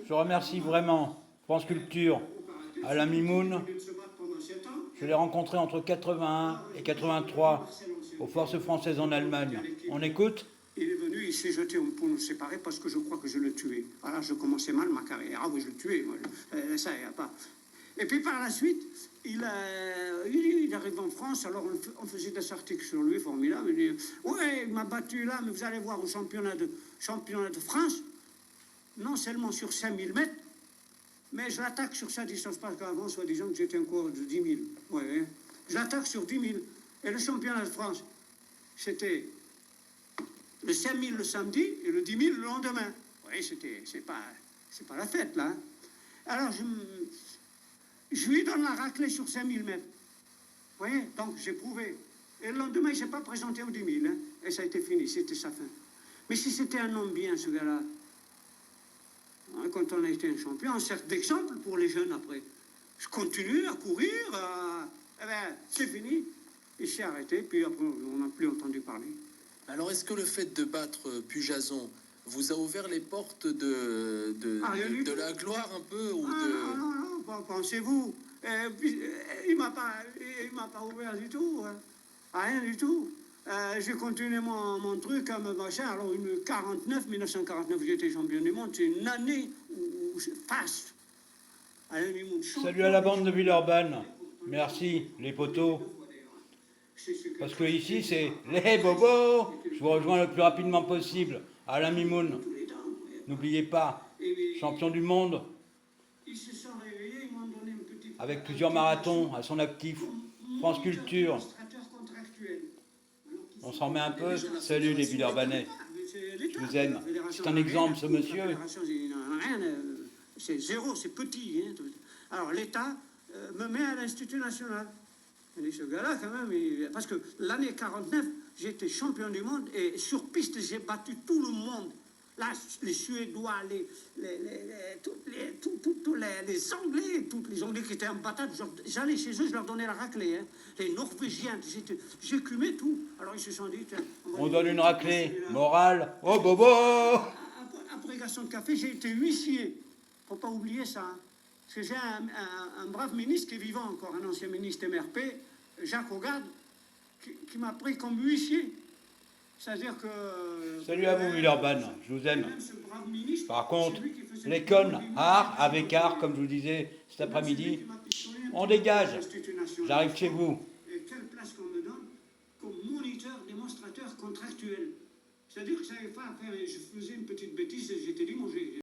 Je remercie vraiment France Culture, Alain Mimoun. Je l'ai rencontré entre 81 et 83 aux Forces françaises en Allemagne. On écoute? Il est venu, il s'est jeté pour nous séparer parce que je crois que je le tuais. Voilà, je commençais mal ma carrière. Ah oui, je le tuais, moi. Ça, il n'y a pas. Et puis par la suite, il arrive en France, alors on faisait des articles sur lui, formidable. Il dit, ouais, il m'a battu là, mais vous allez voir au championnat de France, non seulement sur 5000 mètres, mais je l'attaque sur sa distance, parce qu'avant, soi-disant que j'étais un coureur de 10 000. Ouais, je l'attaque sur 10 000. Et le championnat de France, c'était le 5 000 le samedi et le 10 000 le lendemain. Oui, c'est pas la fête, là. Alors, je lui donne la raclée sur 5 000 mètres. Vous voyez, donc j'ai prouvé. Et le lendemain, il ne s'est pas présenté aux 10 000. Hein, et ça a été fini, c'était sa fin. Mais si c'était un homme bien, ce gars-là, quand on a été un champion, on sert d'exemple pour les jeunes après. Je continue à courir, eh ben, c'est fini. Il s'est arrêté, puis après, on n'a plus entendu parler. Alors, est-ce que le fait de battre Pujason vous a ouvert les portes de la gloire un peu ou non, pensez-vous. Il m'a pas ouvert du tout. Hein. Rien du tout. J'ai continué mon truc à me machin. Alors, 1949, j'étais champion du monde. C'est une année où je passe. Salut à la bande de Villeurbanne. Merci, les poteaux. Parce que ici, c'est les bobos. Je vous rejoins le plus rapidement possible. Alain Mimoun. N'oubliez pas, champion du monde. Avec plusieurs marathons à son actif. France Culture. On s'en met un peu. Salut les Villeurbanais. Je vous aime. C'est un exemple, ce monsieur. C'est zéro, c'est petit. Hein. Alors l'État me met à l'Institut national. Et ce gars-là, quand même, parce que l'année 49, j'étais champion du monde et sur piste, j'ai battu tout le monde. Là, les Suédois, les Anglais, tous les Anglais qui étaient imbattables, j'allais chez eux, je leur donnais la raclée. Hein. Les Norvégiens, j'écumais tout. Alors ils se sont dit... On donne une raclée morale. Oh, bobo! Après de café, j'ai été huissier. Faut pas oublier ça. Hein. Parce que j'ai un brave ministre qui est vivant encore, un ancien ministre MRP, Jacques Hogarde, qui m'a pris comme huissier. C'est-à-dire que... Salut à vous, Villeurbanne, je vous aime. Par contre, les connes, avec art, comme je vous disais cet après-midi, on dégage. J'arrive chez vous. Et quelle place qu'on me donne comme moniteur, démonstrateur contractuel. C'est-à-dire que je savais pas faire, je faisais une petite bêtise et j'étais dit,